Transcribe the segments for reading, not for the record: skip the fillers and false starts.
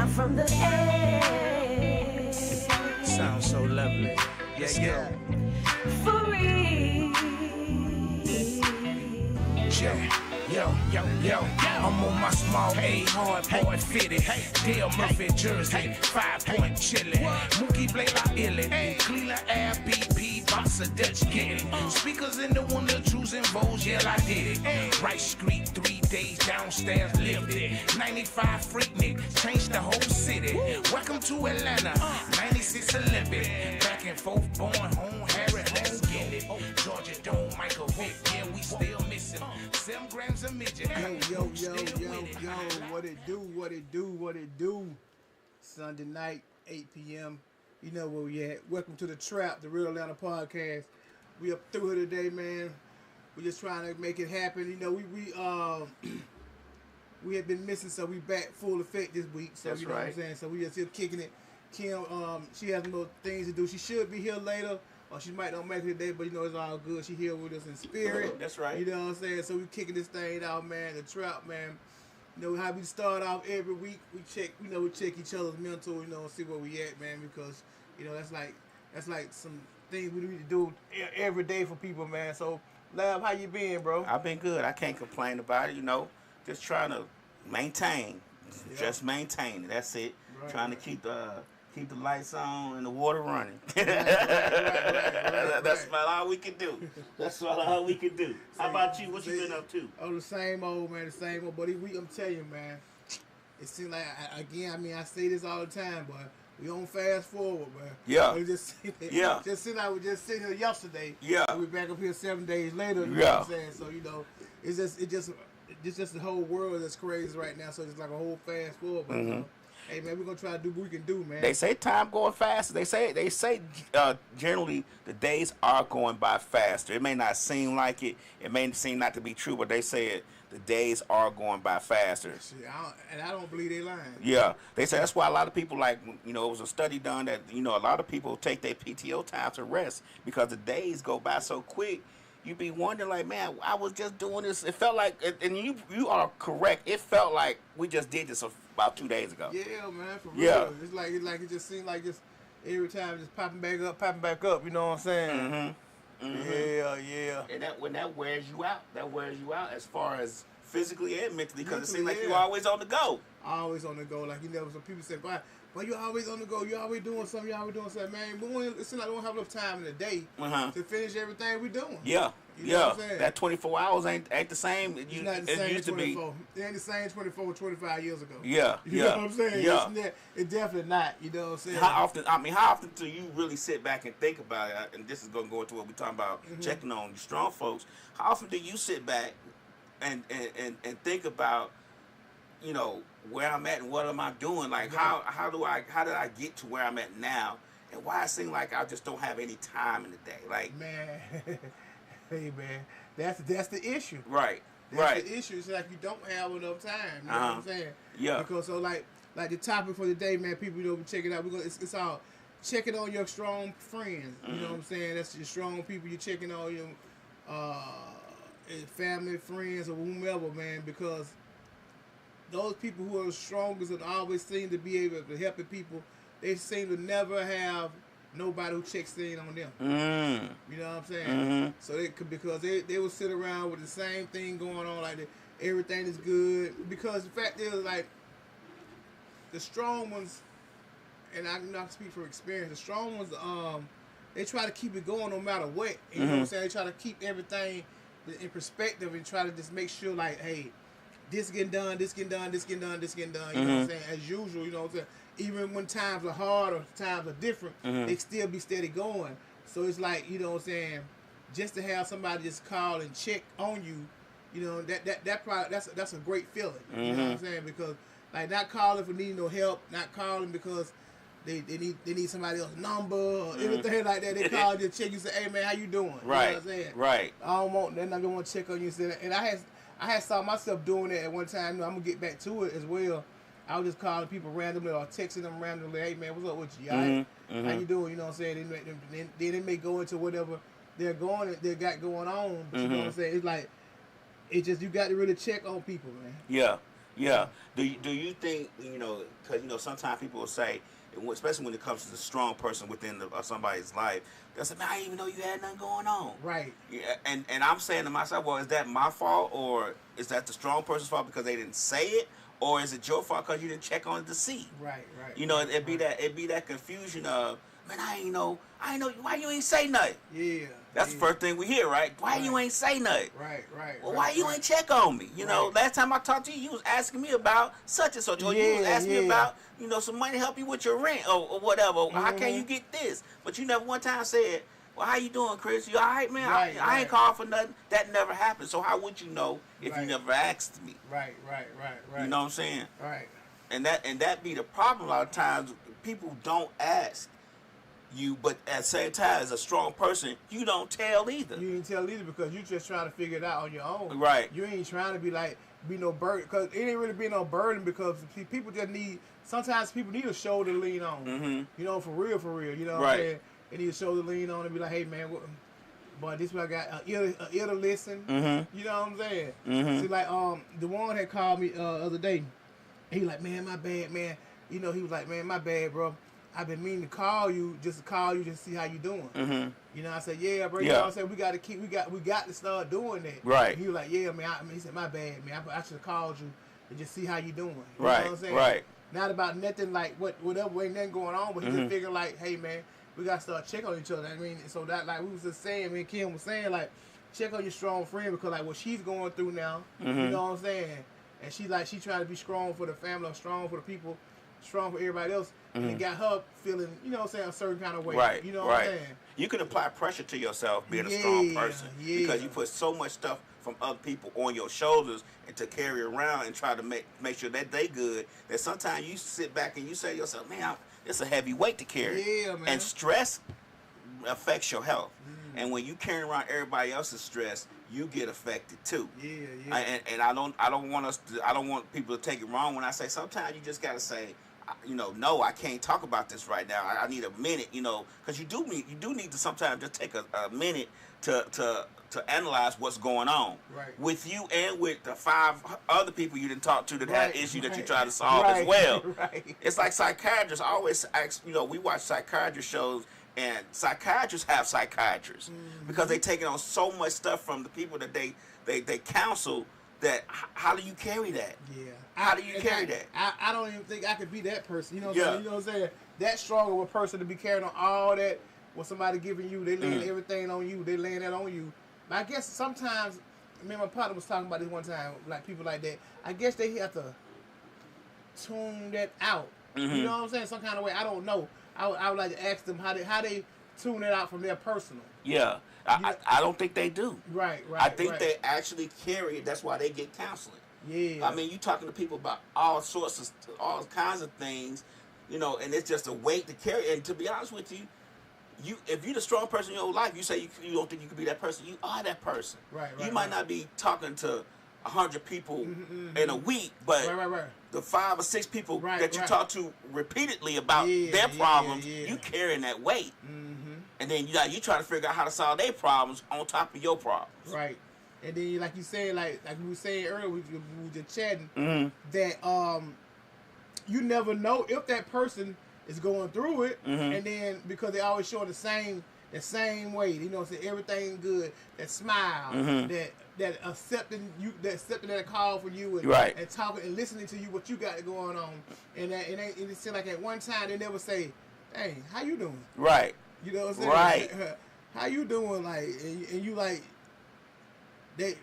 I'm from the A. Sounds so lovely. Yeah. Free. Yo, I'm on my small A, hard boy fitted. Dale Murphy jersey, 5-point chillin'. Mookie Blake la illin'. Cleveland Air BP, box of Dutch getting. Speakers in the window, choosing Vols, yeah, I did it. Right street, 3 days downstairs, lived it. 95 Freaknik, changed the whole city. Welcome to Atlanta, 96 Olympic. Back and forth, born home, Harry, let's get it. Georgia Dome, Michael Vick, yeah, we still missing. 7 grams of midget. Yo, what it do? Sunday night, 8 p.m. You know where we at. Welcome to the T.R.A.P, the Real Atlanta Podcast. We up through here today, man. We just trying to make it happen. You know, we have been missing, so we back full effect this week. So That's you know right. what I'm saying? So we just here kicking it. Kim, she has little things to do. She should be here later. Or she might not make it today, but you know it's all good. She here with us in spirit. That's right. You know what I'm saying? So we kicking this thing out, man. The T.R.A.P, man. You know how we start off every week. We check each other's mental. You know, and see where we at, man. Because you know that's like some things we need to do every day for people, man. So, Lab, how you been, bro? I've been good. I can't complain about it. You know, just trying to maintain. Yeah. Just maintain it. That's it. Right, Trying to keep the lights on and the water running. Right. That's about all we can do. That's all we can do. How about you? What you been up to? Oh, the same old, man. The same old. But I'm telling you, man. It seems like, again, I mean, I say this all the time, but we on fast forward, man. Yeah. We just Yeah. Just seem like we just sitting here yesterday. Yeah. And we back up here 7 days later. You know Yeah. what I'm saying? So, you know, it's just the whole world that's crazy right now. So it's like a whole fast forward. But, hey, man, we're going to try to do what we can do, man. They say time going faster. They say generally the days are going by faster. It may not seem like it. It may seem not to be true, but they say it. The days are going by faster. Shit, I don't believe they lying. Yeah, they say that's why a lot of people, like, you know, it was a study done that, you know, a lot of people take their PTO time to rest because the days go by so quick. You be wondering, like, man, I was just doing this. It felt like, and you are correct. It felt like we just did this about 2 days ago. Yeah, man, for real. Yeah. It's like it just seemed like just every time just popping back up. You know what I'm saying? Yeah. And when that wears you out, as far as physically and mentally, because it seems like Mentally, you're always on the go. Always on the go. Like, you know, some people say, but you're always on the go. You're always doing something. Man, it seems like we don't have enough time in the day to finish everything we're doing. Yeah. You know what I'm saying? That 24 hours ain't the same It's not the it same used to be. 24. It ain't the same 24, 25 years ago. Yeah. You know what I'm saying? Yeah. It's definitely not. You know what I'm saying? How often do you really sit back and think about it? And this is going to go into what we're talking about, checking on strong folks. How often do you sit back and think about, you know, where I'm at and what am I doing? Like, how did I get to where I'm at now? And why it seems like I just don't have any time in the day? Like, man, hey, man, that's the issue. Right. That's the issue. It's like you don't have enough time. You know what I'm saying? Yeah. Because so like the topic for the day, man, people, you know, check it out. It's all checking on your strong friends. You know what I'm saying? That's your strong people. You're checking on your family, friends, or whomever, man, because those people who are the strongest and always seem to be able to help people, they seem to never have nobody who checks in on them. You know what I'm saying? So because they will sit around with the same thing going on, like everything is good. Because the fact is, like, the strong ones, and I can not speak from experience, the strong ones, they try to keep it going no matter what. You know what I'm saying? They try to keep everything in perspective and try to just make sure, like, hey, this getting done, this getting done, this getting done, this getting done. You know what I'm saying? As usual, you know what I'm saying? Even when times are hard or times are different, they still be steady going. So it's like, you know what I'm saying, just to have somebody just call and check on you, you know, that probably that's a great feeling. You know what I'm saying? Because, like, not calling for needing no help, not calling because they need somebody else's number or anything like that. They call you to check you and say, hey, man, how you doing? Right. You know what I'm saying? Right. I don't want them. I don't want to check on you. And I had saw myself doing that at one time. You know, I'm gonna get back to it as well. I was just calling people randomly or texting them randomly. Hey, man, what's up with you? All right? How you doing? You know what I'm saying? Then they may go into whatever they got going on. But you know what I'm saying? It's like, it's just, you got to really check on people, man. Yeah. Yeah. Do you think, because sometimes people will say, especially when it comes to the strong person within somebody's life, they'll say, man, I didn't even know you had nothing going on. Right. Yeah, and I'm saying to myself, well, is that my fault, or is that the strong person's fault because they didn't say it, or is it your fault because you didn't check on it to see? Right. It'd be that confusion of, man, I ain't know, why you ain't say nothing? Yeah. That's the first thing we hear, right? Why you ain't say nothing? Right. Well, why you ain't check on me? Last time I talked to you, you was asking me about such and such, or you was asking me about, some money to help you with your rent or whatever. How can you get this? But you never one time said, well, how you doing, Chris? You all right, man? I ain't called for nothing. That never happened. So how would you know if you never asked me? Right. You know what I'm saying? Right. And that be the problem a lot of times. People don't ask you, but at the same time, as a strong person, you don't tell either. You ain't tell either because you just trying to figure it out on your own. Right. You ain't trying to be no burden, because it ain't really be no burden, because people just sometimes people need a shoulder to lean on. Mm-hmm. For real. You know what I'm saying? They need a shoulder to lean on and be like, hey man, boy, this what I got, a ear to listen. Mm-hmm. You know what I'm saying? Mm-hmm. See, like the one had called me the other day. He was like, man, my bad, man. He was like, man, my bad, bro. I've been meaning to call you just to see how you doing. Mm-hmm. I said, yeah, bro. You know what I'm saying? We got to start doing that. Right. And he was like, yeah, man. He said, my bad, man. I should have called you and just see how you doing. You right. know what I'm saying? Right. Not about nothing like whatever, ain't nothing going on, but he just figured like, hey, man, we got to start checking on each other. I mean, so that, like we was just saying, me and Kim was saying, like, check on your strong friend, because like what she's going through now, you know what I'm saying? And she trying to be strong for the family, strong for the people, strong for everybody else, and it got her feeling, you know what I'm saying, a certain kind of way. Right. You know what I'm saying? You can apply pressure to yourself being a strong person because you put so much stuff from other people on your shoulders and to carry around and try to make sure that they good, that sometimes you sit back and you say to yourself, man, it's a heavy weight to carry. Yeah, man. And stress affects your health. And when you carry around everybody else's stress, you get affected too. Yeah. And I don't want people to take it wrong when I say sometimes you just gotta say, no, I can't talk about this right now. I need a minute, because you do need to sometimes just take a minute to analyze what's going on with you and with the 5 other people you didn't talk to that had issues that you try to solve as well. It's like psychiatrists always ask, we watch psychiatrist shows, and psychiatrists have psychiatrists because they taking on so much stuff from the people that they counsel. That how do you carry that? Yeah. How do you carry that? I don't even think I could be that person. You know what Yeah. I'm saying? You know what I'm saying? That strong of a person to be carrying on all that, what somebody giving you, they laying everything on you, they laying that on you. But I guess sometimes, me and my partner was talking about this one time, like people like that, I guess they have to tune that out. You know what I'm saying? Some kind of way. I don't know. I would like to ask them how they tune it out from their personal. Yeah. I don't think they do. Right. I think they actually carry it. That's why they get counseling. Yeah. I mean, you talking to people about all kinds of things, and it's just a weight to carry. And to be honest with you, if you're the strong person in your life, you say you don't think you could be that person. You are that person. Right. You might not be talking to 100 people in a week, but the 5 or 6 people that you talk to repeatedly about their problems, you carrying that weight. And then you try to figure out how to solve their problems on top of your problems. Right. And then, like you said, like we were saying earlier, we were just chatting, that you never know if that person is going through it, and then because they always show the same way, say everything good, that smile, that accepting that call for you, and talking and listening to you what you got going on, and it seems like at one time they never say, "Hey, how you doing?" Right. You know what I'm saying? Right. How you doing? Like, and you like,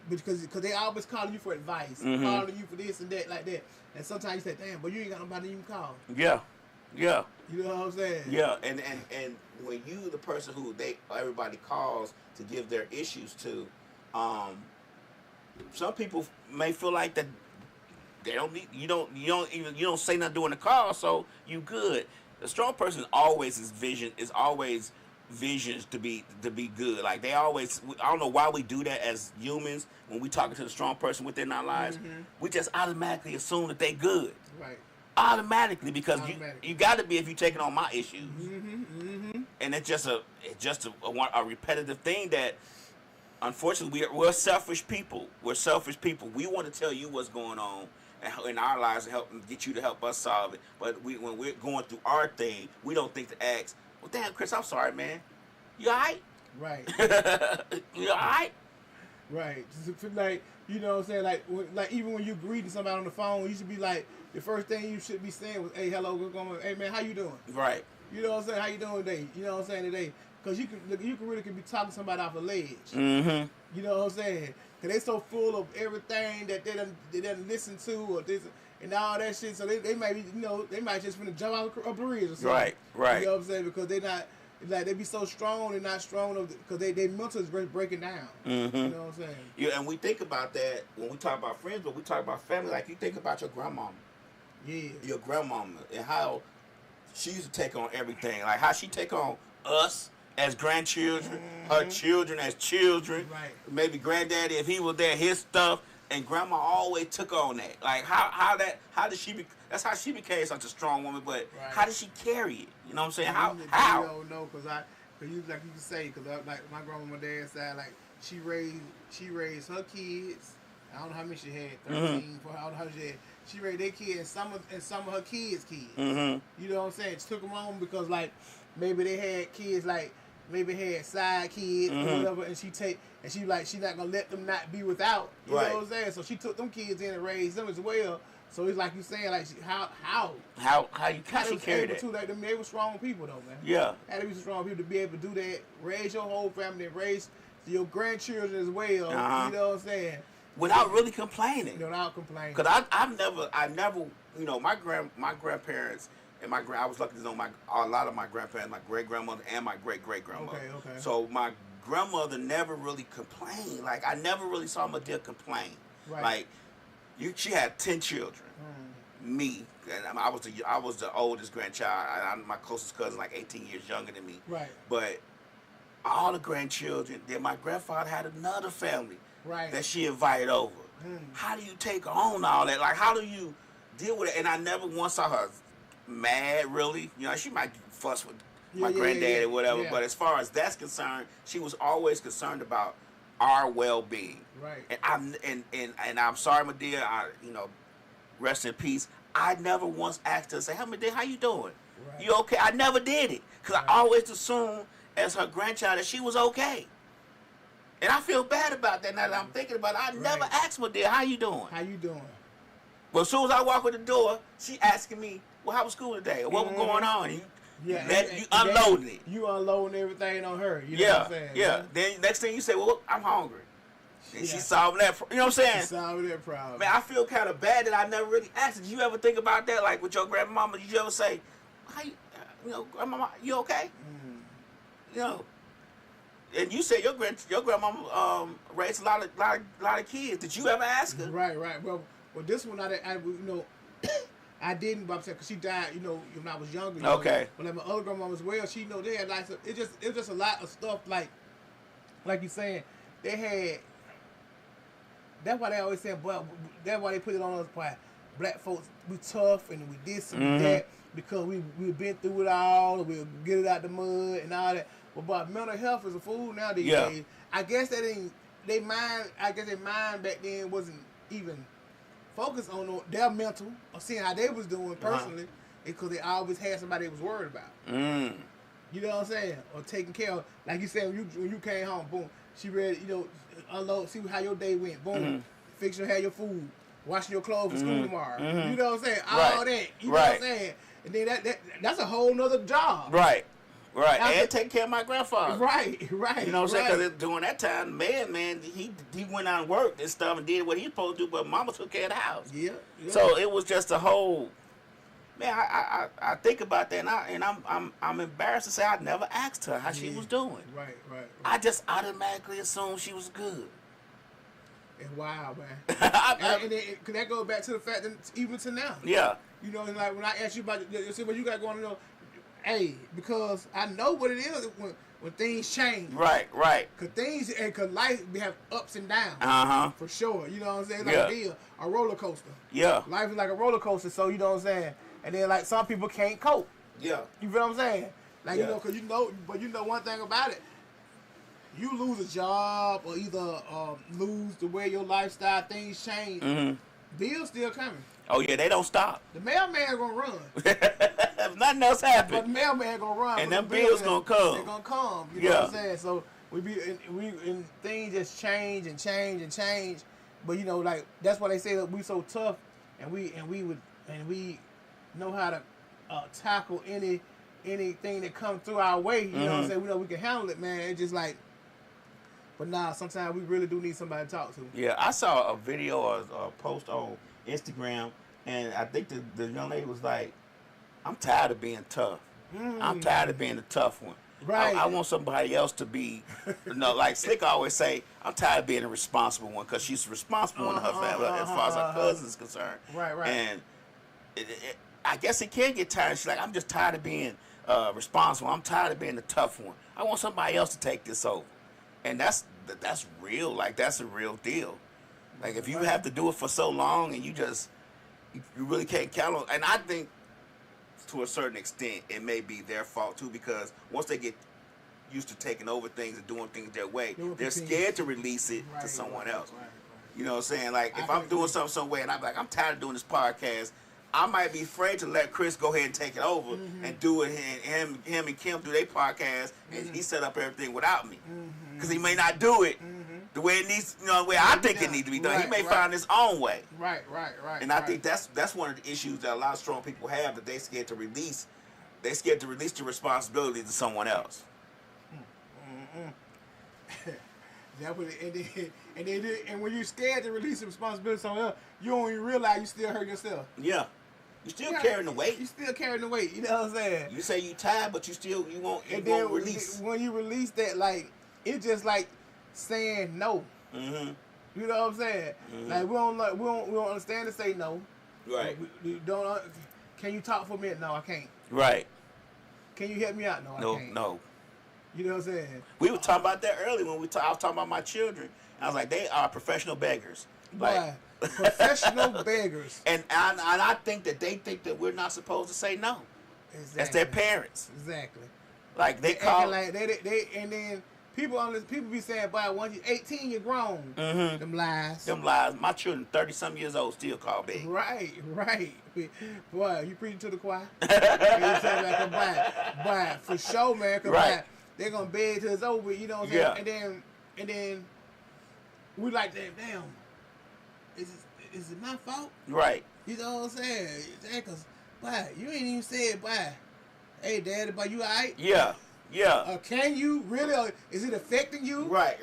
because they always calling you for advice, calling you for this and that, like that. And sometimes you say, damn, but you ain't got nobody to even call. Yeah. Yeah. You know what I'm saying? Yeah. And when you the person who everybody calls to give their issues to, some people may feel like that they don't need you don't say nothing during the call, so you good. The strong person always visions to be good. Like they always, I don't know why we do that as humans when we talking to the strong person within our lives. We just automatically assume that they good. Right. Automatically, because you got to be if you're taking on my issues. And it's just a repetitive thing that, unfortunately, we're selfish people. We're selfish people. We want to tell you what's going on, in our lives and help get you to help us solve it. But when we're going through our thing, we don't think to ask, well, damn, Chris, I'm sorry, man. You all right? Right. You all right? Right. Just like, you know what I'm saying? Like even when you're greeting somebody on the phone, you should be like, the first thing you should be saying was, hey, hello, what's going on? Hey, man, how you doing? Right. You know what I'm saying? How you doing today? You know what I'm saying today? Because you can really be talking to somebody off the ledge. Mm-hmm. You know what I'm saying? Because they so full of everything that they didn't listen to or this and all that shit. So they might be, you know, they might just finna jump out of a bridge or something. Right, right. You know what I'm saying? Because they not, like, they be so strong and not strong because they mental is breaking down. Mm-hmm. You know what I'm saying? Yeah, and we think about that when we talk about friends, but we talk about family. Like, you think about your grandmama. Yeah. Your grandmama and how she used to take on everything. Like, how she take on us as grandchildren, her children as children, Right. maybe granddaddy, if he was there, his stuff, and grandma always took on that. Like, how did she that's how she became such a strong woman, but Right. how did she carry it? You know what I'm saying? How? You don't know, because you like you can say, because like my grandma, my dad's side, like she raised her kids. I don't know how many she had, 13, 14, I don't know how many she had. She raised their kids and some of her kids' kids. Mm-hmm. You know what I'm saying? She took them on because like maybe they had kids, like maybe had side kids or whatever, and she not gonna let them not be without. You know what I'm saying? So she took them kids in and raised them as well. So it's like you saying, like how she carried it. Like them, they were strong people though, man. Yeah. Had to be strong people to be able to do that, raise your whole family, and raise your grandchildren as well. You know what I'm saying? Without really complaining. Without complaining. Cause I never, you know, my grandparents and I was lucky to know a lot of my grandparents, my great grandmother and my great grandmother. Okay. So my grandmother never really complained. Like, I never really saw my dear complain. Right. Like, she had 10 children. Me, and I was the oldest grandchild. My closest cousin, like 18 years younger than me. Right. But all the grandchildren. Then my grandfather had another family. Right. That she invited over. How do you take on all that? Like, how do you deal with it? And I never once saw her mad, really. You know, she might fuss with my granddad or whatever, but as far as that's concerned, she was always concerned about our well-being. Right. And I'm sorry, my dear, you know, rest in peace. I never once asked her, say, hey, my dear, how you doing? Right. You okay? I never did it. Because I always assumed as her grandchild that she was okay. And I feel bad about that now that I'm thinking about it. I never asked my dear, how you doing? How you doing? Well, as soon as I walk in the door, she asking me, well, how was school today? Or what was going on? And you unloading it. You unloading everything on her. You know what I'm saying? Yeah. Then next thing you say, well, I'm hungry. And she's solving that. You know what I'm saying? She's solving that problem. Man, I feel kind of bad that I never really asked. Did you ever think about that? Like with your grandmama, did you ever say, how you know, grandmama, you okay? You know. And you said your grandmama raised a lot of kids. Did you ever ask her? Right. Well, this one I you know, I didn't, but I'm saying because she died, you know, when I was younger. Okay. But like my other grandmama as well, she, you know, they had like it was just a lot of stuff like you saying they had. That's why they always say, but that's why they put it on us. Why black folks we tough and we this and that because we've been through it all and we'll get it out the mud and all that. But mental health is a fool now these days. I guess their mind back then wasn't even focused on their mental or seeing how they was doing personally because they always had somebody they was worried about. You know what I'm saying? Or taking care of, like you said, when you came home, boom, she ready, you know, unload, see how your day went, boom, fix your food, washing your clothes for school tomorrow. You know what I'm saying? All that. You know what I'm saying? And then that's a whole nother job. Right. And take care of my grandfather. Right. You know what I'm saying? Because during that time, man, he went out and worked and stuff and did what he was supposed to do, but mama took care of the house. Yeah. So it was just a whole. Man, I think about that and I'm embarrassed to say I never asked her how she was doing. Right. I just automatically assumed she was good. It's wild, man. and then, that goes back to the fact that even to now. Yeah. You know, like when I ask you about what you got going on, hey, because I know what it is when things change. Right. Cause life have ups and downs. For sure. You know what I'm saying? It's like a roller coaster. Yeah. Life is like a roller coaster, so you know what I'm saying? And then like some people can't cope. Yeah. You feel what I'm saying? Like you know, cause but you know one thing about it. You lose a job or either lose the way your lifestyle things change. Bills still coming. Oh yeah, they don't stop. The mailman gonna run. If nothing else But happens, the mailman gonna run. and but them the bills bill, gonna come. They gonna come. You know what I'm saying? So and things just change and change and change. But you know, like that's why they say that we so tough, and we know how to tackle anything that comes through our way. You know what I'm saying? We know we can handle it, man. It's just like, but nah, sometimes we really do need somebody to talk to. Yeah, I saw a video or a post on Instagram, and I think the young lady was like, "I'm tired of being tough. I'm tired of being the tough one. Right. I want somebody else to be, like Slick always say, I'm tired of being a responsible one, because she's a responsible one in her family as far as her cousin is concerned. Right. And I guess it can get tired. She's like, I'm just tired of being responsible. I'm tired of being the tough one. I want somebody else to take this over. And that's real. Like, that's a real deal. Like, if you have to do it for so long and you really can't count on, and I think to a certain extent, it may be their fault too, because once they get used to taking over things and doing things their way, they're scared to release it to someone else. Right. You know what I'm saying? Like, if I'm doing something some way and I'm like, I'm tired of doing this podcast, I might be afraid to let Chris go ahead and take it over and do it, and him and Kim do their podcast, and he set up everything without me, because he may not do it the way it needs, the way I think it needs to be done. He may find his own way. Right. And I think that's one of the issues that a lot of strong people have, that they scared to release. They scared to release the responsibility to someone else. And when you're scared to release the responsibility to someone else, you don't even realize you still hurt yourself. Yeah. You still carrying the weight. You still carrying the weight. You know what I'm saying? You say you tired, but you won't release. When you release that, like, it's just like saying no. You know what I'm saying? Like, we don't understand to say no. Right. We don't. Can you talk for a minute? No, I can't. Right. Can you help me out? No, I can't. No. You know what I'm saying? We were talking about that earlier when I was talking about my children. I was like, they are professional beggars. Like, professional beggars. And I think that they think that we're not supposed to say no. Exactly. That's their parents. Exactly. Like, they call like they and then people be saying, "Boy, once you're 18, you're grown." Them lies. Them lies. My children, 30-some years old, still call baby. Right. Boy, you preaching to the choir. You know like, for sure, man. Cause they're gonna beg till it's over. You know what I'm saying? And then we like, damn. Is it my fault? Right. You know what I'm saying? Cause, boy, you ain't even said, boy, hey, Daddy, boy, you all right? Yeah. Can you really? Is it affecting you? Right.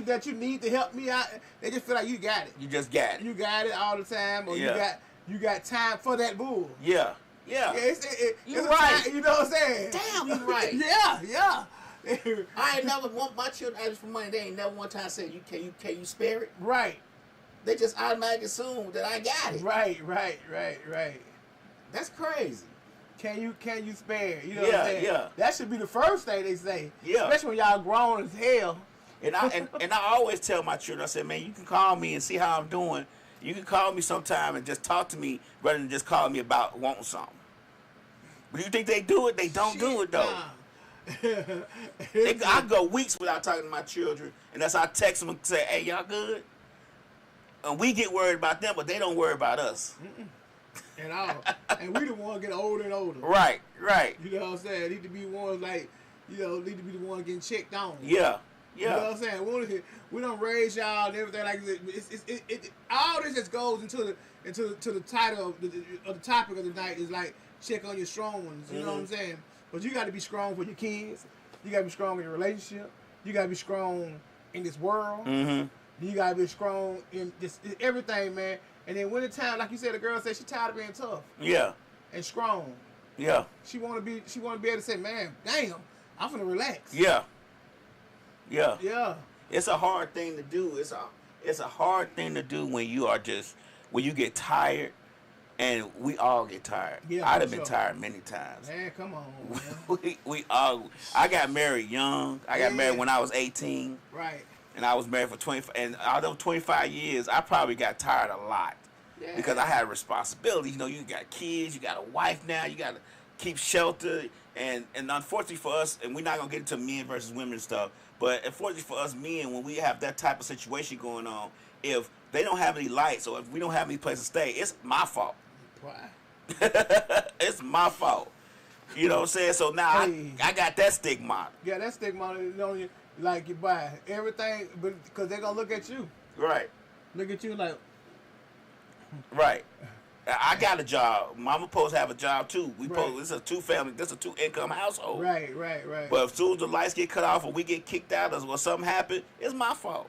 That you need to help me out. They just feel like you got it. You just got it. You got it all the time, or you got time for that bull. Yeah. You're right. You know what I'm saying? Damn, you right. Yeah. I ain't never want my children ask for money. They ain't never one time said, can you spare it? Right. They just automatically assume that I got it. Right. That's crazy. Can you spare? You know what I'm saying? Yeah. That should be the first thing they say. Yeah. Especially when y'all grown as hell. And I always tell my children, I said, man, you can call me and see how I'm doing. You can call me sometime and just talk to me rather than just call me about wanting something. But you think they do it? They don't do it though. Nah. I go weeks without talking to my children, and that's how I text them and say, hey, y'all good? And we get worried about them, but they don't worry about us. At all. And we the ones getting older and older. Right. You know what I'm saying? Need to be ones like, need to be the ones getting checked on. Yeah. You know what I'm saying? We don't raise y'all and everything like this. All this just goes into the title of the topic of the night is like check on your strong ones. You know what I'm saying? But you got to be strong for your kids. You got to be strong in your relationship. You got to be strong in this world. You got to be strong in everything, man. And then when the time, like you said, the girl said she tired of being tough. Yeah. And strong. Yeah. She want to be able to say, man, damn, I'm finna relax. Yeah. Yeah. It's a hard thing to do. It's a hard thing to do when you get tired, and we all get tired. Yeah, I'd have been tired many times. Man, come on, man. we all. I got married young. I got married when I was 18. Right. And I was married for 20. And out of 25 years, I probably got tired a lot because I had responsibilities. You know, you got kids, you got a wife now, you got to keep shelter. And unfortunately for us, and we're not gonna get into men versus women and stuff, but unfortunately for us men, when we have that type of situation going on, if they don't have any lights or if we don't have any place to stay, it's my fault. Why? It's my fault. You know what I'm saying? So now Hey. I got that stigma. Yeah, that stigma on you, like you buy everything, but because they're gonna look at you, Right. look at you like, Right. I got a job. Mama supposed to have a job too. We Right. supposed, this is a 2-family, this is a 2-income household. right. But as soon as the lights get cut off or we get kicked out or something happen, it's my fault.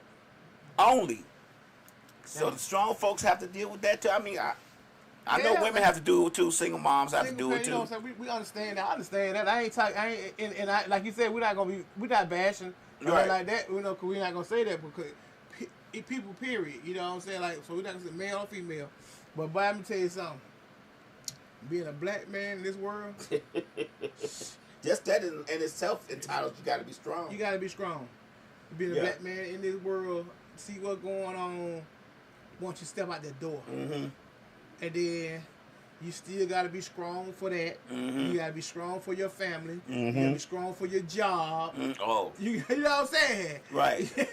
Only. So the strong folks have to deal with that too. I mean, I know Yeah, women man. have to do it too. Single moms have to Single do it parent, too. you know what I'm saying? We understand that. I understand that. I ain't talking. And I, like you said, we're not bashing or Right. like that. You know, cause we're not gonna say that because people. Period. You know what I'm saying? Like, so we're not gonna say male or female. But let me tell you something. Being a black man in this world, Just that in itself entitles you got to be strong. you gotta be strong. Being a Yeah. black man in this world, see what's going on once you step out that door. Mm-hmm. And then you still got to be strong for that. Mm-hmm. You got to be strong for your family. You Mhm. got to be strong for your job. Oh, You know what I'm saying? right.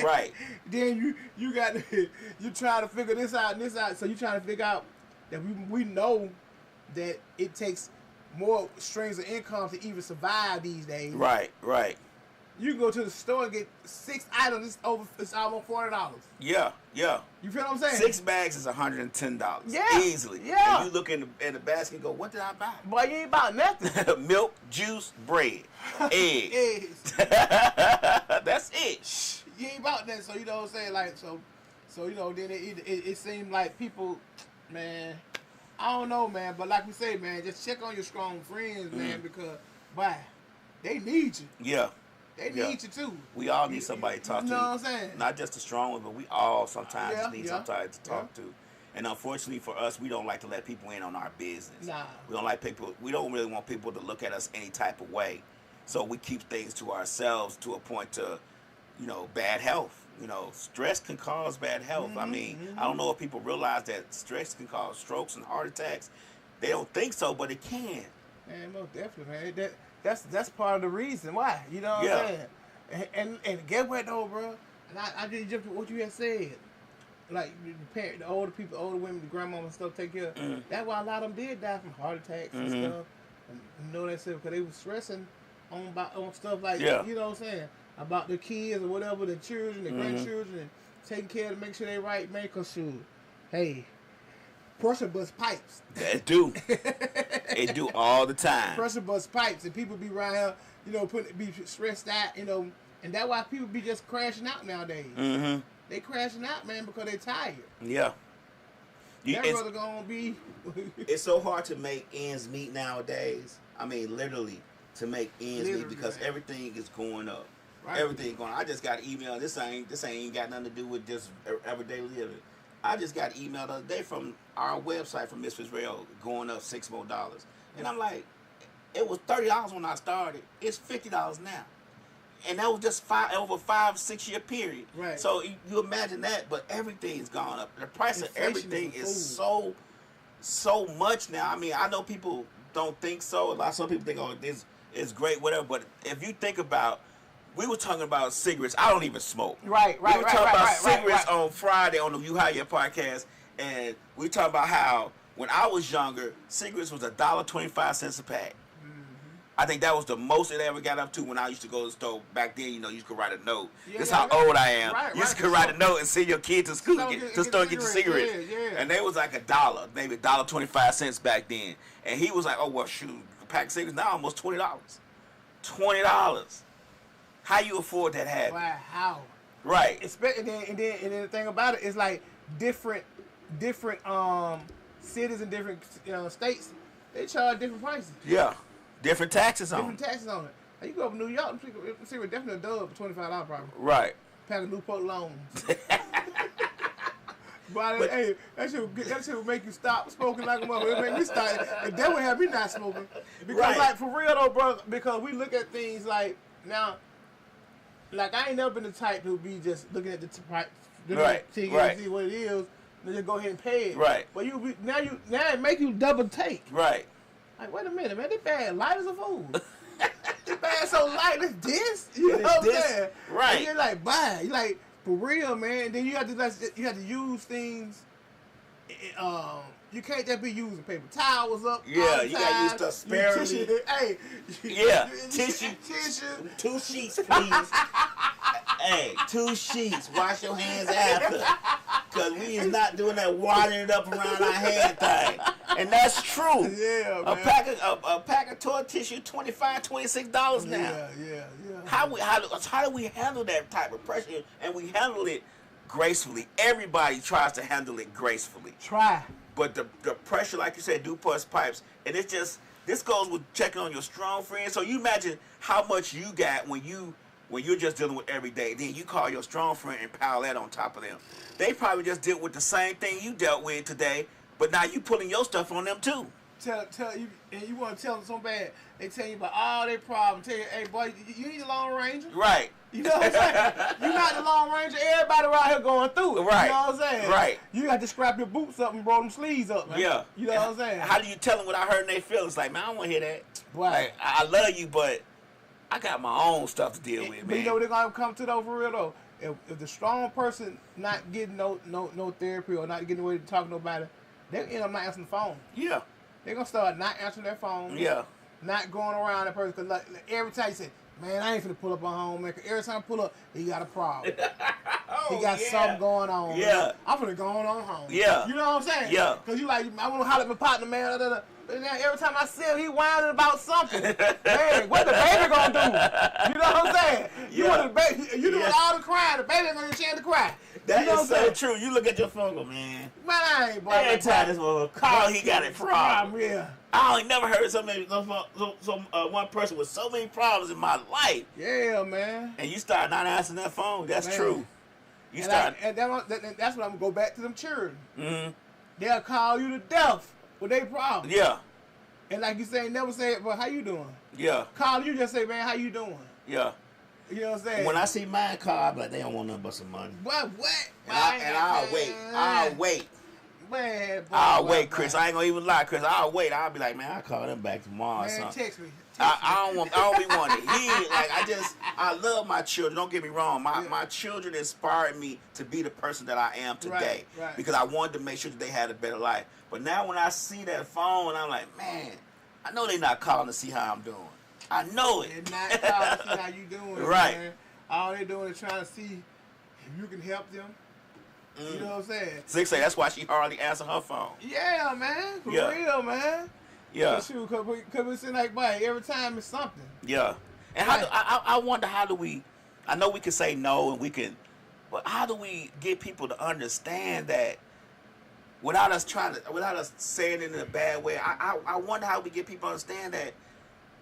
Right. Then you got to, you trying to figure this out and this out. So you trying to figure out that we know that it takes more streams of income to even survive these days. Right. You can go to the store and get 6 items. It's almost $40. Yeah. You feel what I'm saying? 6 bags is $110. Yeah, Easily. yeah. And you look in the basket and go, what did I buy? Boy, you ain't about nothing. Milk, juice, bread, egg. Eggs. That's it. You ain't about that, so you know what I'm saying? Like, so you know, then it seemed like people, man, I don't know, man, but like we say, man, just check on your strong friends, man, because, boy, they need you. Yeah. They Yeah. need you too. We all need somebody to talk to. You know what I'm saying? Not just the strong ones, but we all sometimes Yeah, need yeah, somebody to talk to. And unfortunately for us, we don't like to let people in on our business. Nah. We don't like people. We don't really want people to look at us any type of way. So we keep things to ourselves to a point to, bad health. Stress can cause bad health. I mean, I don't know if people realize that stress can cause strokes and heart attacks. They don't think so, but it can. Man, most definitely, man. That's part of the reason why. You know what Yeah. I'm saying? And get what though, bro? And I just jumped to what you had said. Like the older people, older women, the grandma and stuff take care of. That's why a lot of them did die from heart attacks and stuff. And you know that stuff because they were stressing on stuff like Yeah. you know what I'm saying, about their kids or whatever, their children, their grandchildren, and taking care to make sure they right, man. Cause shoot, hey, pressure bust pipes. It do. It do all the time. Pressure bust pipes, and people be around here, be stressed out, and that's why people be just crashing out nowadays. Mm-hmm. They crashing out, man, because they tired. Yeah. That brother gonna be. It's so hard to make ends meet nowadays. I mean, literally, to make ends meet Literally, because man. everything is going up. Right. Everything going. I just got an email. This ain't got nothing to do with just everyday living. I just got an email the other day from our website from Misfits Rail going up $6 more. And I'm like, it was $30 when I started. It's $50 now. And that was just over 5-6 year period. Right. So you imagine that, but everything's gone up. The price of Inflation everything is is food. so much now. I mean, I know people don't think so. Some people think, oh, this is great, whatever. But if you think about, we were talking about cigarettes. I don't even smoke. Right. We were talking about cigarettes on Friday on the You Hire Your podcast, and we talking about how when I was younger, cigarettes was $1.25 a pack. I think that was the most it ever got up to when I used to go to the store. Back then, you could write a note. Yeah, This yeah, how right. old I am. Right, You used right, to for write sure. a note and send your kid to school So to start getting cigarettes. Yeah. And they was like $1, maybe $1.25 back then. And he was like, oh, well, shoot, a pack of cigarettes now almost $20. $20. How you afford that habit? Wow, how? Right. And then the thing about it is like different cities and different states, they charge different prices, Yeah. Different taxes on different it. taxes on it. Like, you go up to New York, cigarette definitely a dub for $25 probably. Right. Pack of Newport loans. But hey, that shit would make you stop smoking like a mother. It make me stop. And that would have me not smoking. Because Right. like for real though, bro, because we look at things like now, like I ain't never been the type to be just looking at the price, Right, see right. what it is, and just go ahead and pay it. Right. But now it make you double take. Right. Like, wait a minute, man, this bag light as a fool. This bag so light as this. You It's know what I'm this? saying? Right. And you're like, buy. You like, for real, man. And then you have to use things You can't just be using paper towels up. Yeah, all the you gotta use time. stuff sparingly. Tissue, hey. Yeah, tissue. Tissue. 2 sheets, please. Hey, 2 sheets. Wash your hands after. Because we is not doing that watering it up around our hand thing. And that's true. Yeah, a man. pack of toilet tissue, $25, $26 now. Yeah. How do we handle that type of pressure? And we handle it gracefully. Everybody tries to handle it gracefully. Try. But the pressure, like you said, do bust pipes. And it's just, this goes with checking on your strong friends. So you imagine how much you got when you're just dealing with every day. Then you call your strong friend and pile that on top of them. They probably just dealt with the same thing you dealt with today, but now you pulling your stuff on them too. Tell you, and you want to tell them so bad. They tell you about all their problems. Tell you, hey boy, you need a Lone Ranger. Right. You know what I'm saying? You're not the Lone Ranger. Everybody around here going through it. Right. You know what I'm saying? Right. You got to scrap your boots up and roll them sleeves up, man. Yeah. You know what I'm saying? How do you tell them without hurting their feelings? Like, man, I don't want to hear that. Right. Like, I love you, but I got my own stuff to deal with, But man. you know what they're gonna come to though, for real though. If the strong person not getting no therapy or not getting away to talk to nobody, they end up not answering the phone. Yeah. They're gonna start not answering their phone. Yeah. Not going around that person. Cause like, every time you say, man, I ain't finna pull up on home, man. 'Cause every time I pull up, he got a problem. He got something going on. Yeah. Man. I'm finna go on home. Yeah. You know what I'm saying? Yeah. Cause you like, I wanna holler at my partner, man. And then every time I see him, he whining about something. Man, what the baby gonna do? You know what I'm saying? You Yeah. want the baby, you doing Yeah. all the crying. The baby ain't gonna get a chance to cry. That you know is what I'm so saying? true. You look at your phone, go, man. Man, I ain't boy. Every time this motherfucker call, he got a problem. Yeah. I ain't never heard one person with so many problems in my life. Yeah, man. And you start not answering that phone. That's Man. true. You And, start. that's when I'm gonna go back to them children. Mm-hmm. They'll call you to death with their problems. Yeah. And like you say, never say, well, how you doing? Yeah. Call you, just say, man, how you doing? Yeah. You know what I'm saying? When I see mine call, I'm like, they don't want nothing but some money. What? And I'll wait. I'll wait. Man, boy, I'll boy, wait, boy. Chris. I ain't gonna even lie, Chris. I'll wait. I'll be like, man, I'll call them back tomorrow or Man, something. text me. I don't be wanting to hear. Like, I love my children. Don't get me wrong. My children inspired me to be the person that I am today. Right. Because I wanted to make sure that they had a better life. But now when I see that phone, I'm like, man, I know they're not calling to see how I'm doing. I know it. They're not calling to see how you doing, Right. man. All they're doing is trying to see if you can help them. You know what I'm saying? Six say that's why she hardly answer her phone. Yeah, man. For Yeah. real, man. Yeah. Shoot, cause we seem like, boy, every time it's something. Yeah. And how do, I wonder how do we, I know we can say no and we can, but how do we get people to understand that without us saying it in a bad way? I wonder how we get people to understand that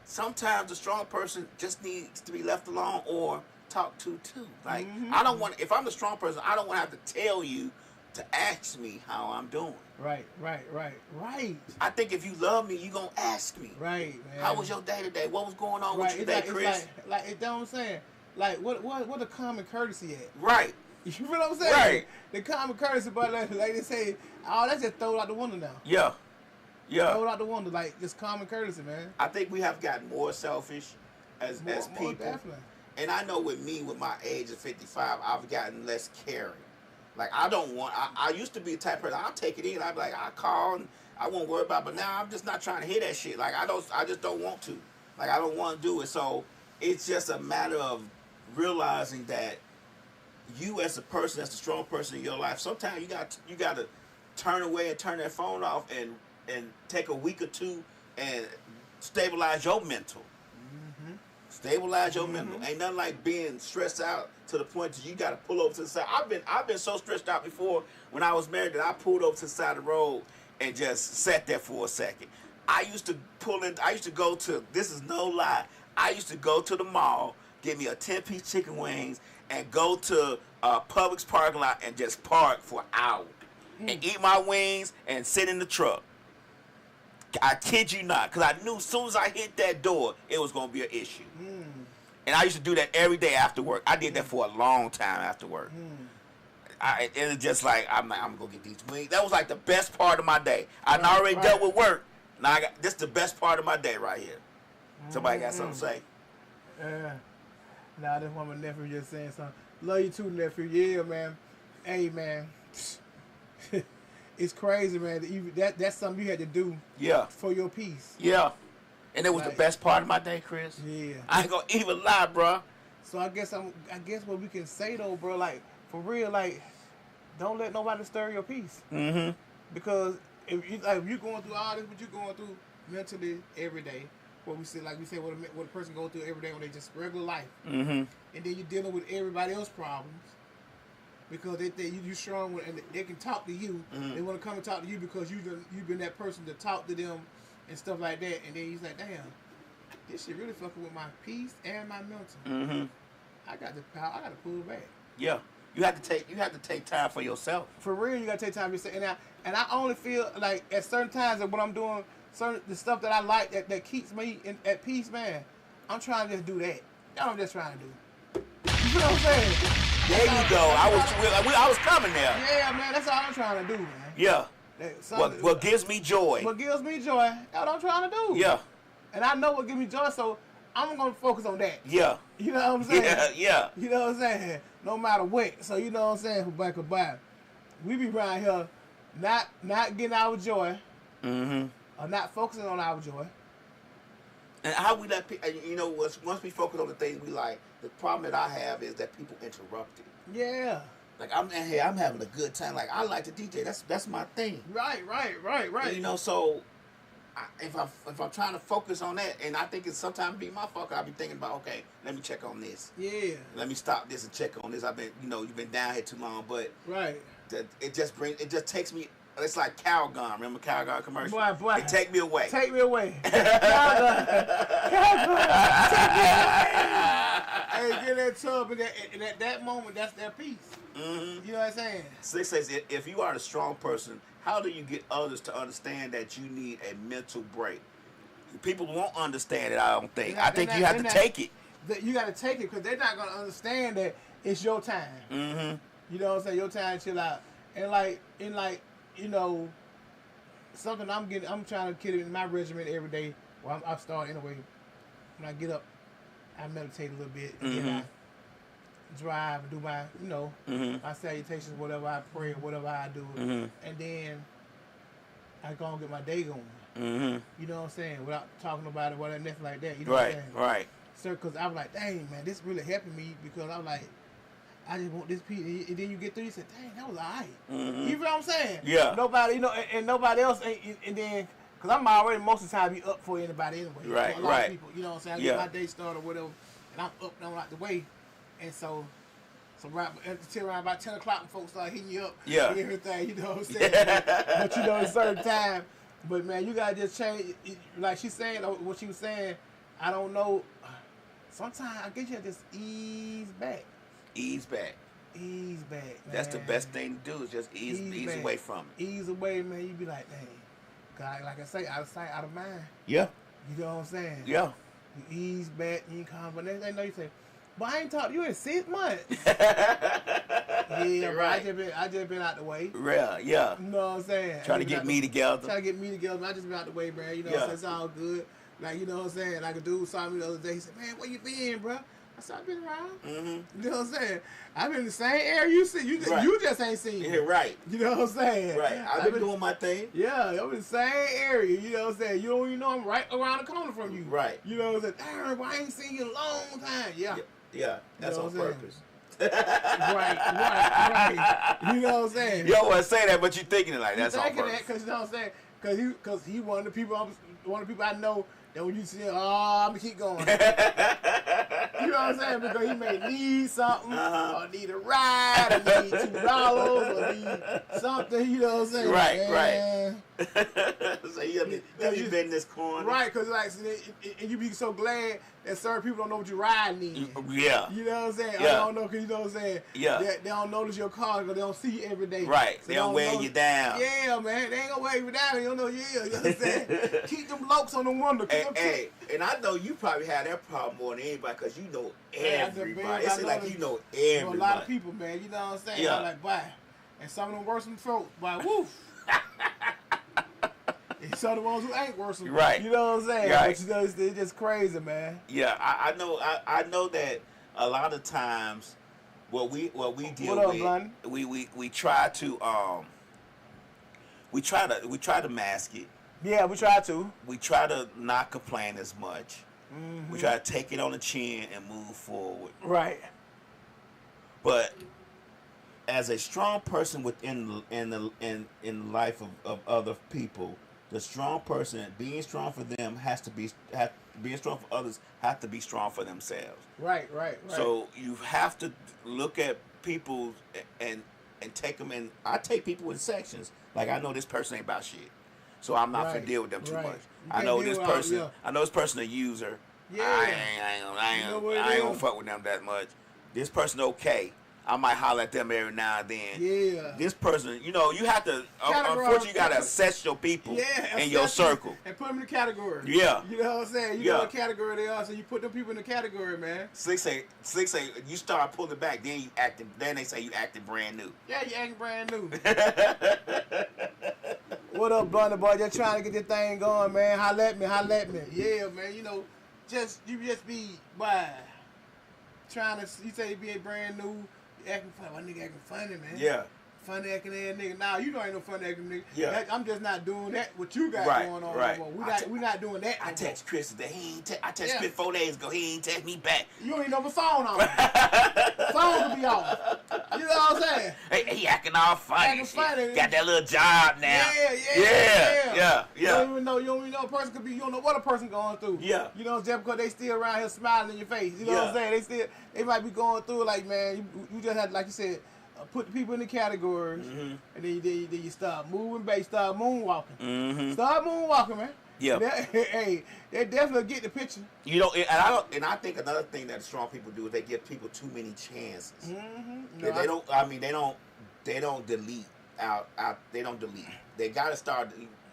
sometimes the strong person just needs to be left alone or talked to too. Like, I don't want, if I'm the strong person, I don't want to have to tell you to ask me how I'm doing. Right. I think if you love me, you gonna ask me. Right, man. How was your day today? What was going on with you It's today, like, Chris? It's like, you know what I'm saying? Like, what the common courtesy at? Right. You feel what I'm saying? Right. The common courtesy, but like they say, oh, that's just thrown out the window now. Yeah. Thrown out the window, like, just common courtesy, man. I think we have gotten more selfish as people. More definitely. And I know with me, with my age of 55, I've gotten less caring. Like, I don't want, I used to be the type of person, I'll take it in. I'd be like, I'll call and I won't worry about it. But now I'm just not trying to hear that shit. Like, I just don't want to. Like, I don't want to do it. So it's just a matter of realizing that you as a person, as the strong person in your life, sometimes you got to turn away and turn that phone off and take a week or two and stabilize your mental. Stabilize your mental. Ain't nothing like being stressed out to the point that you got to pull over to the side. I've been so stressed out before when I was married that I pulled over to the side of the road and just sat there for a second. I used to go to, this is no lie, I used to go to the mall, get me a 10-piece chicken wings, and go to Publix parking lot and just park for hours. And eat my wings and sit in the truck. I kid you not, because I knew as soon as I hit that door, it was going to be an issue. And I used to do that every day after work. I did that for a long time after work. It was just like, I'm going to go get these wings. That was like the best part of my day. I'd already dealt with work. Now this is the best part of my day right here. Somebody got something to say? Yeah. Nah, this one my nephew just saying something. Love you too, nephew. Yeah, man. Hey, man. it's crazy, man. That's something you had to do Yeah. for your peace. Yeah. And it was the Like- best part of my day, Chris. Yeah. I ain't gonna even lie, bro. So I guess what we can say though, bro, like for real, like don't let nobody stir your peace. Mm-hmm. Because if you're going through all this, what you're going through mentally every day, what we say what a person goes through every day when they just regular life, Mm-hmm. and then you're dealing with everybody else's problems because they think you strong and they can talk to you. Mm-hmm. They want to come and talk to you because you've been that person to talk to them and stuff like that. And then he's like, damn, this shit really fucking with my peace and my mental. Mm-hmm. I got the power. I got to pull back. Yeah. You have to take time for yourself. For real, you gotta take time to say. And I only feel like at certain times that when I'm doing the stuff that I like that keeps me at peace, man. I'm trying to just do that. That's what I'm just trying to do. You know what I'm saying? There you go. I was coming there. Yeah, man. That's all I'm trying to do, man. Yeah. What gives me joy? What gives me joy? That's what I'm trying to do. Yeah. And I know what gives me joy, so I'm gonna focus on that. Yeah. You know what I'm saying? Yeah. Yeah. You know what I'm saying? No matter what. So you know what I'm saying? For back about, we be around here, not getting our joy, Mm-hmm. or not focusing on our joy. And how we let people, once we focus on the things we like, the problem that I have is that people interrupt it. Yeah. Like I'm in here, I'm having a good time. Like I like to DJ. That's my thing. Right. So if I'm trying to focus on that, and I think it's sometimes be my fault, I'll be thinking about, okay, let me check on this. Yeah. Let me stop this and check on this. I've been, you've been down here too long, but Right. it just takes me. It's like Calgon. Remember Calgon commercial? Boy. It take me away. Take me away. Calgon, hey, get that tub, and at that moment, that's their peace. Mm-hmm. You know what I'm saying? So it says, if you are a strong person, how do you get others to understand that you need a mental break? People won't understand it, I don't think. I think you have to take it. You got to take it because they're not going to understand that it's your time. Mm-hmm. You know what I'm saying? Your time to chill out. And something I'm trying to get in my regimen every day. Well, I start anyway. When I get up, I meditate a little bit, and then I drive and do my, my salutations, whatever I pray, whatever I do, and then I go and get my day going. Mm-hmm. You know what I'm saying? Without talking about it, whatever, nothing like that. You know what I'm saying? Right. So, because I was like, dang, man, this really helping me because I was like, I just want this piece. And then you get through, you say, dang, that was all right. Mm-hmm. You feel what I'm saying? Yeah. Nobody, and nobody else ain't, and then, because I'm already most of the time be up for anybody anyway. Right, a lot of people, you know what I'm saying? I get my day started or whatever, and I'm up and I'm out the way. And so right until around about 10 o'clock when folks start hitting you up and everything, you know what I'm saying? But a certain time. But man, you gotta just change. Like she's saying, what she was saying, I don't know. Sometimes I guess you have to just ease back. Ease back. Man. That's the best thing to do is just ease away from it. Ease away, man. You be like, dang. God, like I say, out of sight, out of mind. Yeah. You know what I'm saying? Yeah. You ease back, you calm, but they know you say, but I ain't talked to you in 6 months. Yeah, right. I just been out the way. Yeah, yeah. You know what I'm saying? Trying to get me together. Trying to get me together. I just been out the way, man. You know what I'm saying? It's all good. Like, you know what I'm saying? Like a dude saw me the other day. He said, man, where you been, bro? I said, I've been around. Mm-hmm. You know what I'm saying? I've been in the same area you see. You just ain't seen me. Yeah, right. You know what I'm saying? Right. I've been doing my thing. Yeah, I'm in the same area. You know what I'm saying? You don't even know I'm right around the corner from you. Right. You know what I'm saying? Darn, I ain't seen you in a long time. Yeah. Yeah. That's on purpose. Right. You know what I'm saying? You don't want to say that, but you're thinking it like that's on purpose. That because you know what I'm saying? Because he one of the people I know that when you see him, I'm gonna keep going. You know what I'm saying? Because he may need something, or need a ride, or need $2, or need something. You know what I'm saying? Right. So you been in this corner. Right, because and you be so glad that certain people don't know what your ride needs. Yeah. You know what I'm saying? Yeah. I don't know, because you know what I'm saying? Yeah. They don't notice your car because they don't see you every day. Right. So they don't wear you down. Yeah, man. They ain't going to wear you down. They don't know you. You know what I'm saying? Keep them lokes on the window. Hey, and I know you probably had that problem more than anybody because you know everybody. It's like you know everybody. You know a lot of people, man. You know what I'm saying? Yeah. I'm like, bye. And some of them worse than folks, bye. Woof. And some of the ones who ain't worse than right. You know what I'm saying? Right. But you know, it's just crazy, man. Yeah, I know that a lot of times what we deal What up, with, Lonnie? we try to we try to mask it. Yeah, we try to. We try to not complain as much. Mm-hmm. We try to take it on the chin and move forward. Right. But as a strong person within the life of other people, the strong person being strong for them being strong for others have to be strong for themselves. Right. So you have to look at people and take them in. I take people in sections. Like, I know this person ain't about shit, so I'm not gonna deal with them too much. I know this person. I know this person a user. Yeah. I ain't gonna fuck with them that much. This person okay. I might holler at them every now and then. Yeah. This person, you have to, unfortunately, you got to assess your people in your circle. And put them in the category. Yeah. You know what I'm saying? You know what category they are, so you put them people in the category, man. Slick say, you start pulling back, then they say you acting brand new. Yeah, you acting brand new. What up, Blunter Boy? Just trying to get this thing going, man. Holla at me. Yeah, man, you just be, trying to, you say you be a brand new, acting funny. My nigga acting funny, man. Yeah. Funny acting ass nigga. Nah, you know ain't no funny acting nigga. Yeah. I'm just not doing that. What you got going on? Right. We not doing that. I text Chris today. I text Chris 4 days ago. He ain't text me back. You don't even know my phone on. Phone will be off. You know what I'm saying? Hey, he acting all funny. Funny. Got that little job now. Yeah. You don't even know a person could be. You don't know what a person going through. Yeah. You know, just because they still around here smiling in your face. You know what I'm saying? They might be going through it like, man. You just have, like you said, put the people in the categories, and then you start moving back, start moonwalking. Mm-hmm. Start moonwalking, man. Yeah. Hey, they definitely get the picture. And I think another thing that strong people do is they give people too many chances. Mm-hmm. They don't delete out. They don't delete. They gotta start.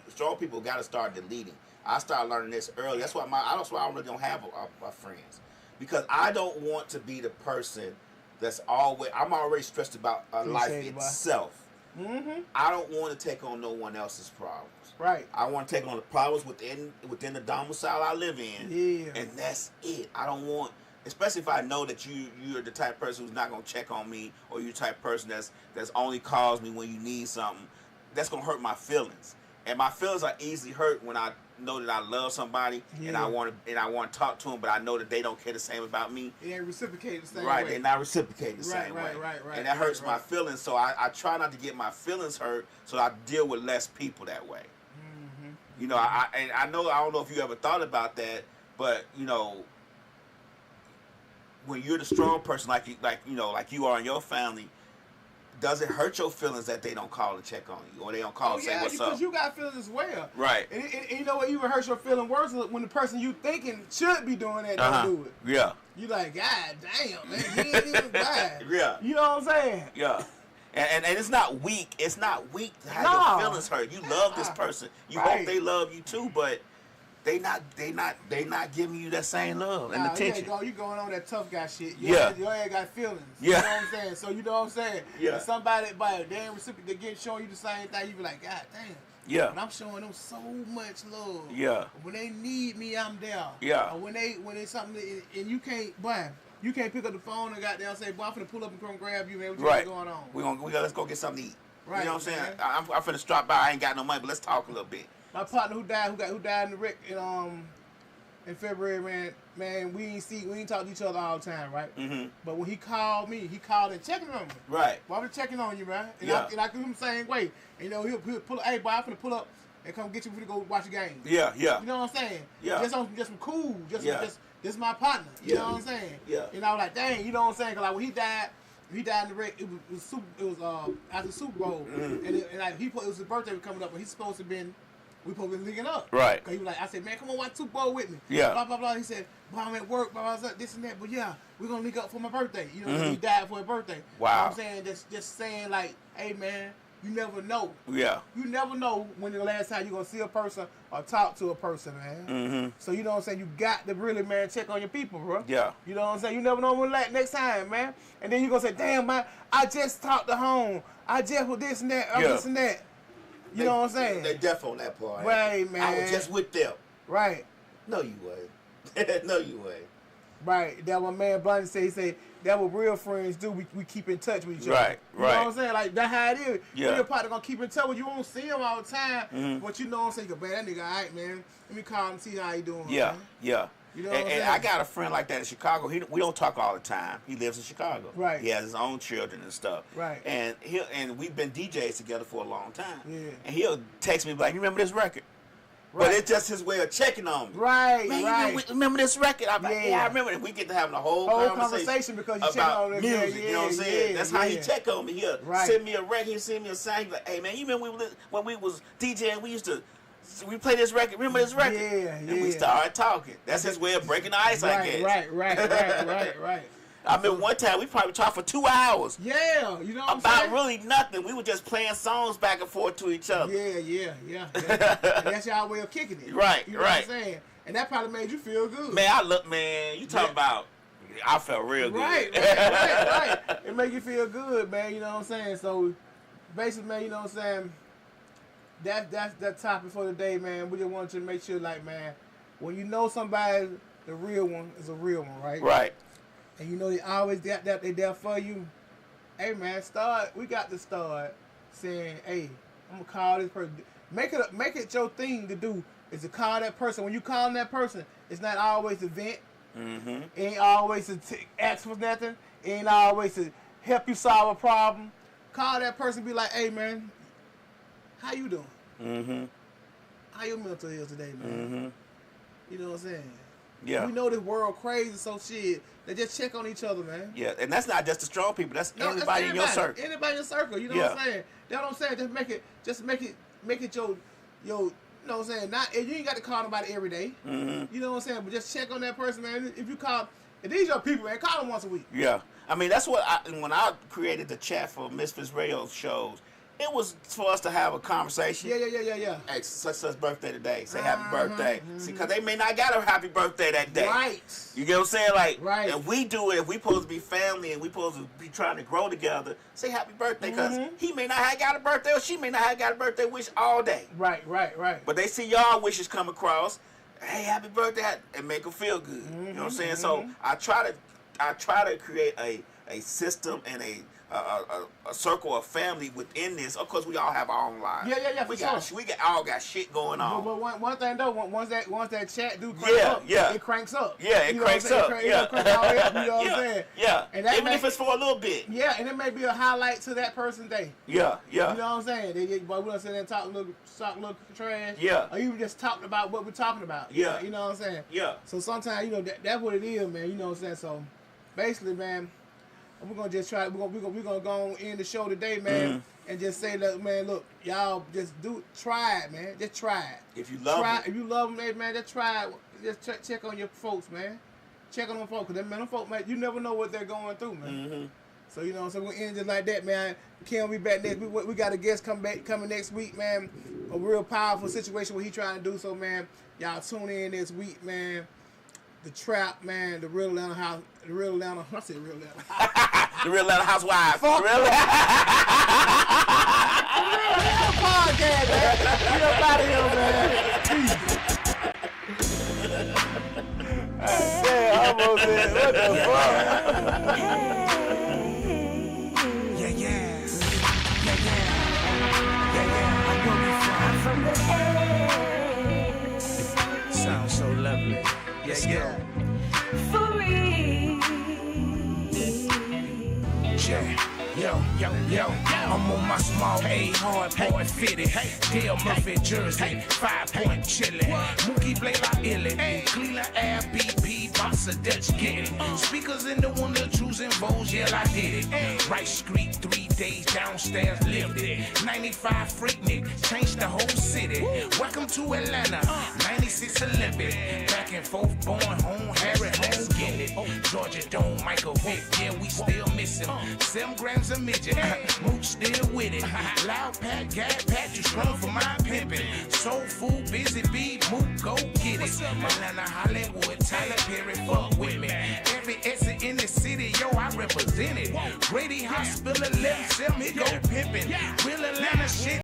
Strong people gotta start deleting. I started learning this early. That's why I really don't have a friends, because I don't want to be the person that's always. I'm already stressed about life itself. Mm-hmm. I don't want to take on no one else's problems. Right. I want to take on the problems within the domicile I live in. Yeah. And that's it. I don't want, especially if I know that you're the type of person who's not gonna check on me, or you're the type of person that's only calls me when you need something. That's gonna hurt my feelings. And my feelings are easily hurt when I know that I love somebody and I want to talk to them, but I know that they don't care the same about me. They ain't reciprocating the same way. Right, they're not reciprocating the same way. Right. And that hurts my feelings, so I try not to get my feelings hurt, so I deal with less people that way. Mm-hmm. I don't know if you ever thought about that, but when you're the strong person, like you are in your family, does it hurt your feelings that they don't call and check on you, or they don't call and say what's up? Because you got feelings as well. Right. And you know what even hurts your feeling worse when the person you thinking should be doing that don't do it. Yeah. You like, God damn, man, he ain't even bad. Yeah. You know what I'm saying? Yeah. And it's not weak. It's not weak to have your feelings hurt. You love this person. You hope they love you too, but they not giving you that same love and attention. You going on that tough guy shit. Your ass got feelings. Yeah. You know what I'm saying? So you know what I'm saying? Yeah. If somebody damn recipient they showing you the same thing, you be like, God damn. Yeah. But I'm showing them so much love. Yeah. When they need me, I'm there. Yeah. Or when it's something and you can't pick up the phone and goddamn say, boy, I'm finna pull up and come grab you, man. What you got going on? Let's go get something to eat. Right. You know what I'm saying? I'm finna drop by. I ain't got no money, but let's talk a little bit. My partner who died in the wreck in February, man, we ain't talk to each other all the time, right? Mm-hmm. But when he called me, he called and checking on me. Right. Well, I'm checking on you, man. And yeah. I do him the same way. And, he'll pull up, hey, boy, I'm finna pull up and come get you to go watch the game. Yeah. You know what I'm saying? Yeah. Just some cool. Just this is my partner. You know what I'm saying? Yeah. And I was like, dang, you know what I'm saying? Because like when he died in the wreck. It was after the Super Bowl, and it was his birthday was coming up, and he's supposed to been. We supposed to be linking up. Right. Cause he was like, I said, man, come on, watch Super Bowl with me. Yeah. Blah, blah, blah. He said, well, I'm at work, blah, blah, blah, this and that. But yeah, we're going to link up for my birthday. You know, he died for his birthday. Wow. You know what I'm saying? Just saying like, hey, man, you never know. Yeah. You never know when the last time you're going to see a person or talk to a person, man. Mm-hmm. So, you know what I'm saying? You got to really, man, check on your people, bro. Yeah. You know what I'm saying? You never know when next time, man. And then you're going to say, damn, man, I just talked to home. I just with this and that, this and that. You know what I'm saying? They deaf on that part. Right, man. I was just with them. Right. No, you wasn't. No, you wasn't. Right. That one man Bunny said, he said, that what real friends do. We keep in touch with each other. Right, You know what I'm saying? Like, that's how it is. Yeah. Your partner gonna keep in touch with you. You won't see him all the time, but you know what I'm saying? You go, man, that nigga all right, man. Let me call him and see how he doing. Yeah, man. yeah. You know what I'm and saying? I got a friend like that in Chicago. We don't talk all the time. He lives in Chicago. Right. He has his own children and stuff. Right. And we've been DJs together for a long time. Yeah. And he'll text me like, "You remember this record?" Right. But it's just his way of checking on me. Right, Man, right. you remember this record? I'm like, Yeah. yeah, I remember it. We get to having a whole conversation because you check about on it. music. Yeah, you know what I'm saying? yeah, That's how he yeah. check on me. He'll Right. send me a record. He'll send me a sign. He's like, "Hey man, you remember when we was DJing? We play this record. Remember this record?" Yeah, And we yeah. started talking. That's his way of breaking the ice, I guess. Right. I remember one time we probably talked for 2 hours Yeah, you know what I'm about saying? really nothing. We were just playing songs back and forth to each other. Yeah. That's y'all way of kicking it. Right, You know right. what I'm saying? And that probably made you feel good. Man, you talking about, I felt real good. Right. It make you feel good, man. You know what I'm saying? So, basically, man, you know what I'm saying? That's that topic for the day, man. We just want to make sure, like, man, when you know somebody, the real one is a real one, right? Right. And you know they always got that, they there for you. Hey, man, we got to start saying, hey, I'm gonna call this person. Make it your thing to do is to call that person. When you call that person, it's not always to vent. Mm-hmm. It ain't always to ask for nothing. It ain't always to help you solve a problem. Call that person, be like, hey, man, how you doing? Mm-hmm. How your mental is today, man? Mm-hmm. You know what I'm saying? Yeah. We know this world crazy, so shit. They just check on each other, man. Yeah, and that's not just the strong people. That's No, everybody in your circle. Anybody in your circle, you know Yeah. what I'm saying? That's what I'm saying. Just make it your, you know what I'm saying? Not, you ain't got to call nobody every day. Mm-hmm. You know what I'm saying? But just check on that person, man. If you call, if these your people, man, call them once a week. Yeah. I mean, that's what when I created the chat for Misfits Radio shows, it was for us to have a conversation. Yeah. Hey, such birthday today. Say happy birthday. See, because they may not got a happy birthday that day. Right. You get what I'm saying? Like, Right. if we do it, if we supposed to be family and we supposed to be trying to grow together, say happy birthday, because he may not have got a birthday or she may not have got a birthday wish all day. Right. But they see y'all wishes come across. Hey, happy birthday, and make them feel good. You know what I'm saying? So I try to create a system and a circle of family within this. Of course, we all have our own lives. Yeah, We for sure. all got shit going on. But one thing though, once that chat do crank up, it cranks up. Yeah, it You know cranks what I'm up. saying? Yeah. It crank all the way up, you know what I'm saying? Yeah. And that Even if it's for a little bit. Yeah, and it may be a highlight to that person's day. Yeah. You know what I'm saying? They get, but we don't sit there and talk a little trash. Yeah. Or even just talking about what we're talking about. Yeah. You know what I'm saying? Yeah. So sometimes, you know, that's what it is, man. You know what I'm saying? So basically, man, we're gonna just try. We're gonna go on in the show today, man, and just say, look, man, look, y'all just try it, man. Just try it. If you love them. If you love them, man, just try it. Just check on your folks, man. Check on them folks, cause them folks, man, you never know what they're going through, man. So you know, so we're gonna end just like that, man. Ken will be back next week. We got a guest coming next week, man. A real powerful situation what he trying to do. So, man, y'all tune in this week, man. The Trap, man. The real Atlanta house. The real Atlanta. I said real Atlanta. The real Atlanta housewives. Fuck. The real podcast, man. Get up out of here, man. I almost said, what the fuck? I'm from the edge. Sounds so lovely. Yeah. For real. Yo, I'm on my small A, hard boy fitted. Dale Murphy jersey, 5-point chillin'. Mookie Blade like illin'. Cleveland Air BP, boss of Dutch get it. Speakers in the one of the truths and vows, yeah, I did it. Rice Street, 3 days downstairs, lived it. 95 Freaknik, changed the whole city. Welcome to Atlanta, 96 Olympic. Back and forth, born home, Harry home, get it. Georgia Dome, Michael Vick, yeah, we still missing. 7 grams of midget, Mook still with it. Loud pack, gas pack, too strong for my pimpin'. Soul food, busy bee, Mook, go get it. Atlanta, Hollywood, Tyler Perry, fuck with me. Every exit in the city, yo, I represent it. Grady Hospital, 11, 7, here go pimpin'. Real